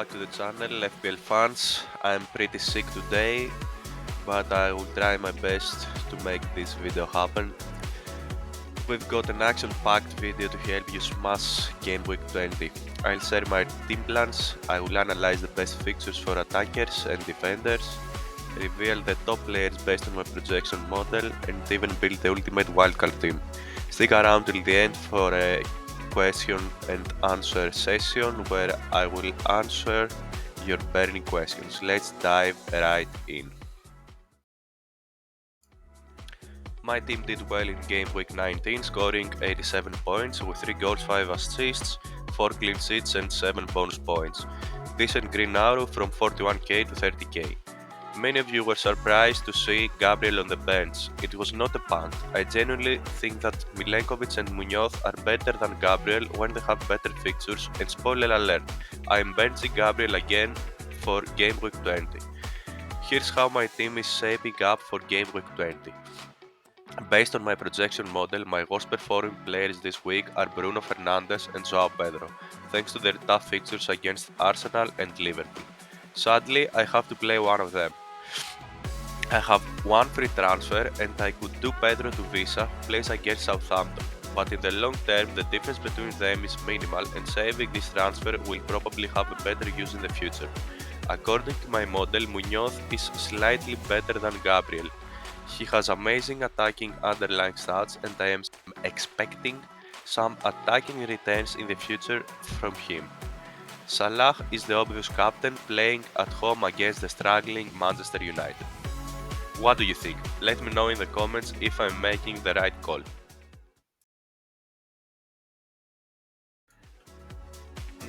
back to the channel, FPL fans. I'm pretty sick today, but I will try my best to make this video happen. We've got an action-packed video to help you smash Game Week 20. I'll share my team plans, I will analyze the best fixtures for attackers and defenders, reveal the top players based on my projection model, and even build the ultimate wildcard team. Stick around till the end for a question and answer session where I will answer your burning questions. Let's dive right in. My team did well in game week 19, scoring 87 points with 3 goals, 5 assists, 4 clean sheets and 7 bonus points. Decent green arrow from 41k to 30k. Many of you were surprised to see Gabriel on the bench. It was not a punt. I genuinely think that Milenkovic and Munoz are better than Gabriel when they have better fixtures, and spoiler alert, I am benching Gabriel again for game week 20. Here's how my team is shaping up for game week 20. Based on my projection model, my worst performing players this week are Bruno Fernandes and Joao Pedro, thanks to their tough fixtures against Arsenal and Liverpool. Sadly, I have to play one of them. I have one free transfer and I could do Pedro to Visa, who plays against Southampton, but in the long term the difference between them is minimal and saving this transfer will probably have a better use in the future. According to my model, Munoz is slightly better than Gabriel. He has amazing attacking underlying stats and I am expecting some attacking returns in the future from him. Salah is the obvious captain, playing at home against the struggling Manchester United. What do you think? Let me know in the comments if I'm making the right call.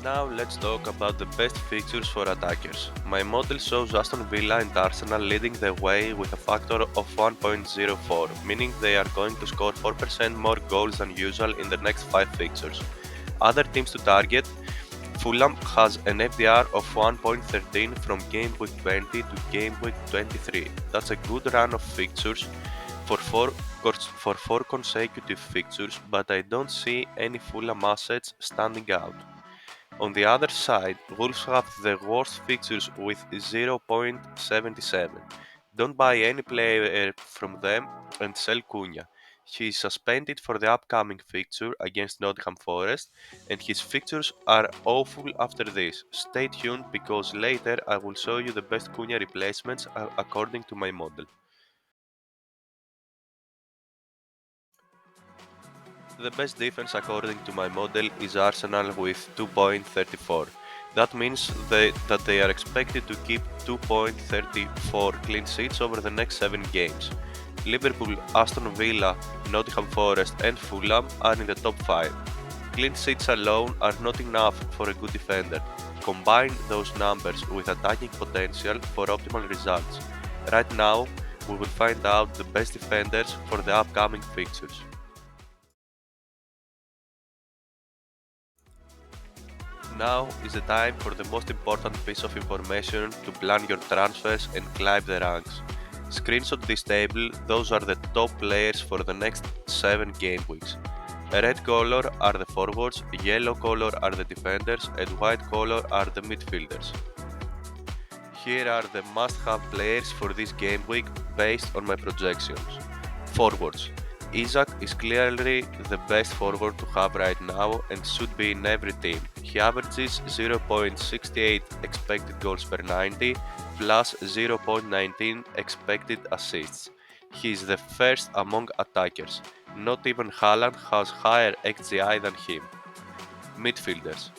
Now let's talk about the best fixtures for attackers. My model shows Aston Villa and Arsenal leading the way with a factor of 1.04, meaning they are going to score 4% more goals than usual in the next 5 fixtures. Other teams to target: Fulham has an FDR of 1.13 from game week 20 to game week 23. That's a good run of fixtures for four consecutive fixtures, but I don't see any Fulham assets standing out. On the other side, Wolves have the worst fixtures with 0.77. Don't buy any player from them and sell Cunha. He is suspended for the upcoming fixture against Nottingham Forest and his fixtures are awful after this. Stay tuned because later I will show you the best Cunha replacements according to my model. The best defense according to my model is Arsenal with 2.34. That means that they are expected to keep 2.34 clean sheets over the next 7 games. Liverpool, Aston Villa, Nottingham Forest and Fulham are in the top 5. Clean sheets alone are not enough for a good defender. Combine those numbers with attacking potential for optimal results. Right now, we will find out the best defenders for the upcoming fixtures. Now is the time for the most important piece of information to plan your transfers and climb the ranks. Screenshot this table, those are the top players for the next 7 game weeks. Red color are the forwards, yellow color are the defenders and white color are the midfielders. Here are the must-have players for this game week based on my projections. Forwards. Isaac is clearly the best forward to have right now and should be in every team. He averages 0.68 expected goals per 90 plus 0.19 expected assists. He is the first among attackers. Not even Haaland has higher XGI than him. Midfielders.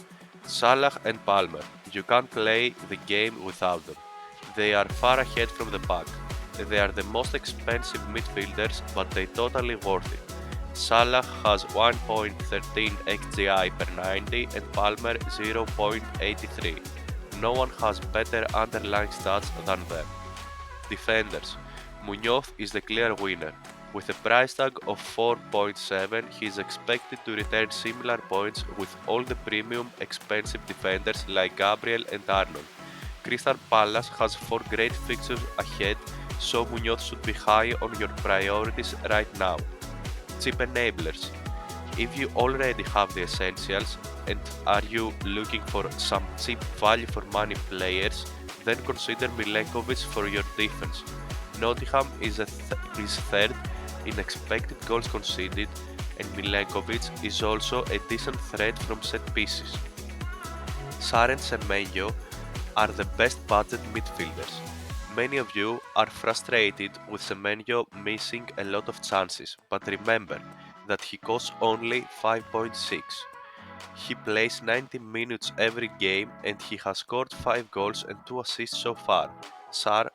Salah and Palmer. You can't play the game without them. They are far ahead from the pack. They are the most expensive midfielders, but they totally worth it. Salah has 1.13 XGI per 90 and Palmer 0.83. No one has better underlying stats than them. Defenders. Munoz is the clear winner. With a price tag of 4.7, he is expected to return similar points with all the premium expensive defenders like Gabriel and Arnold. Crystal Palace has 4 great fixtures ahead, so Munoz should be high on your priorities right now. Cheap enablers. If you already have the essentials and are you looking for some cheap value for money players, then consider Milenkovic for your defense. Nottingham is third in expected goals conceded, and Milenkovic is also a decent threat from set pieces. Sarr and Semenyo are the best budget midfielders. Many of you are frustrated with Semenyo missing a lot of chances, but remember that he costs only 5.6. He plays 90 minutes every game and he has scored 5 goals and 2 assists so far. Sarr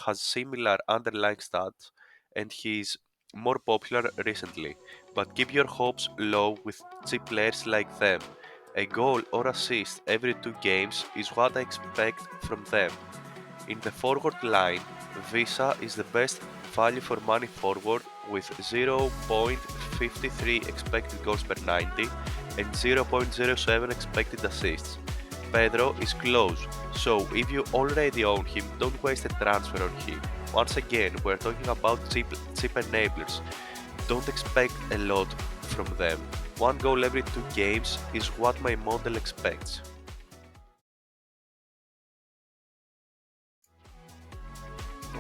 has similar underlying stats and he is more popular recently, but keep your hopes low with cheap players like them. A goal or assist every 2 games is what I expect from them. In the forward line, Visa is the best value for money forward with 0.53 expected goals per 90 and 0.07 expected assists. Pedro is close, so if you already own him, don't waste a transfer on him. Once again, we're talking about cheap enablers. Don't expect a lot from them. 1 goal every 2 games is what my model expects.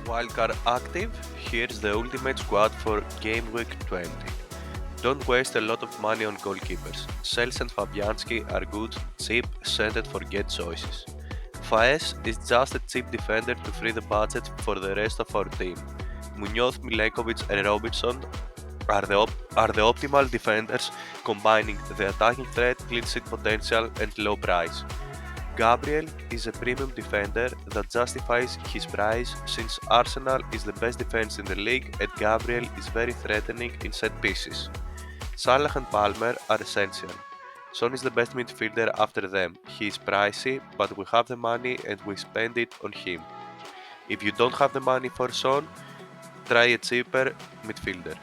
Wildcard active, here's the ultimate squad for game week 20. Don't waste a lot of money on goalkeepers. Sels and Fabianski are good, cheap, set and forget choices. Faes is just a cheap defender to free the budget for the rest of our team. Munoz, Milenkovic and Robinson are the optimal defenders, combining the attacking threat, clean sheet potential and low price. Gabriel is a premium defender that justifies his price since Arsenal is the best defense in the league and Gabriel is very threatening in set pieces. Salah and Palmer are essential. Son is the best midfielder after them. He is pricey, but we have the money and we spend it on him. If you don't have the money for Son, try a cheaper midfielder.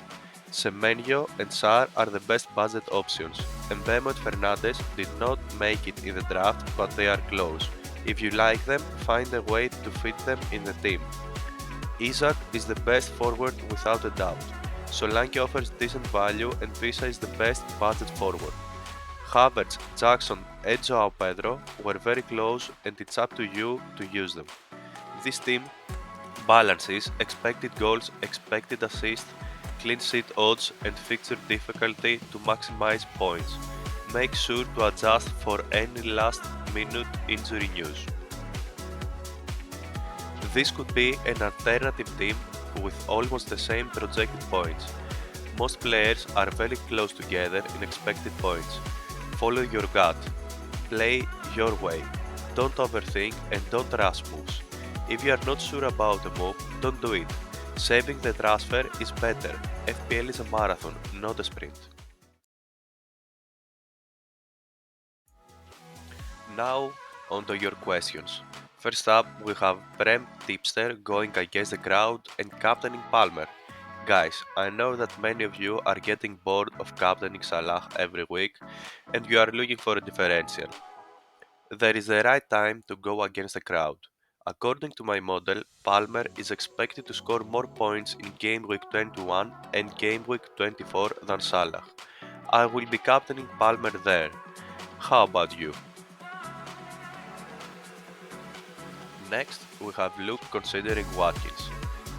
Semenyo and Sarr are the best budget options. Mbemo and Fernandes did not make it in the draft, but they are close. If you like them, find a way to fit them in the team. Isak is the best forward without a doubt. Solanke offers decent value and Visa is the best budget forward. Havertz, Jackson and Joao Pedro were very close and it's up to you to use them. This team balances expected goals, expected assists, clean sheet odds and fixture difficulty to maximize points. Make sure to adjust for any last minute injury news. This could be an alternative team with almost the same projected points. Most players are very close together in expected points. Follow your gut. Play your way. Don't overthink and don't rush moves. If you are not sure about a move, don't do it. Saving the transfer is better. FPL is a marathon, not a sprint. Now, on to your questions. First up, we have Prem Tipster going against the crowd and captaining Palmer. Guys, I know that many of you are getting bored of captaining Salah every week and you are looking for a differential. There is the right time to go against the crowd. According to my model, Palmer is expected to score more points in game week 21 and game week 24 than Salah. I will be captaining Palmer there. How about you? Next, we have Luke considering Watkins.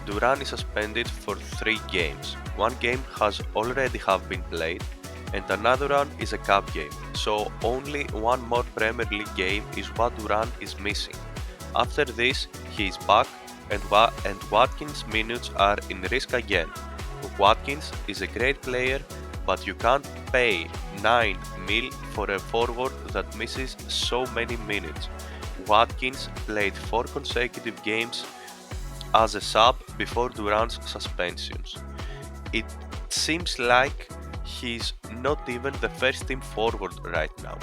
Duran is suspended for 3 games. One game has already been played and another one is a cup game, so only one more Premier League game is what Duran is missing. After this, he is back and Watkins' minutes are in risk again. Watkins is a great player, but you can't pay 9 mil for a forward that misses so many minutes. Watkins played 4 consecutive games as a sub before Duran's suspensions. It seems like he's not even the first team forward right now.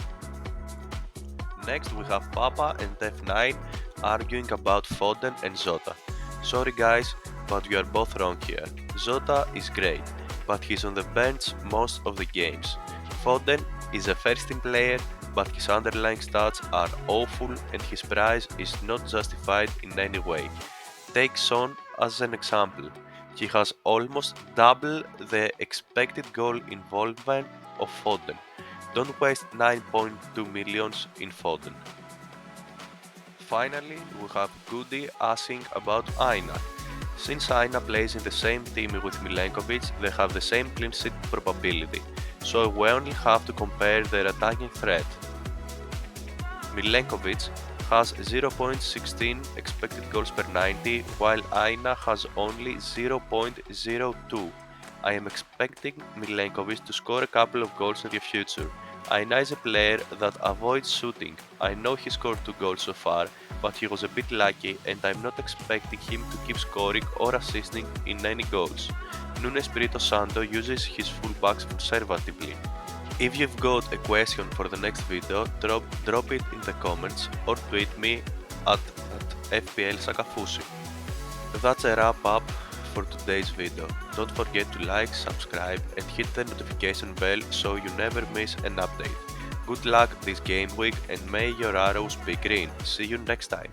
Next we have Papa and F9 arguing about Foden and Zota. Sorry guys, but you are both wrong here. Zota is great, but he's on the bench most of the games. Foden is a first team player, but his underlying stats are awful and his price is not justified in any way. Take Son as an example. He has almost double the expected goal involvement of Foden. Don't waste 9.2 millions in Foden. Finally, we have Goody asking about Aina. Since Aina plays in the same team with Milenkovic, they have the same clean sheet probability, so we only have to compare their attacking threat. Milenkovic has 0.16 expected goals per 90, while Aina has only 0.02. I am expecting Milenkovic to score a couple of goals in the future. Aina is a player that avoids shooting. I know he scored 2 goals so far, but he was a bit lucky and I'm not expecting him to keep scoring or assisting in any goals. Nuno Espirito Santo uses his fullbacks conservatively. If you've got a question for the next video, drop it in the comments or tweet me at FPLSakafusi. That's a wrap up for today's video. Don't forget to like, subscribe and hit the notification bell so you never miss an update. Good luck this game week and may your arrows be green. See you next time.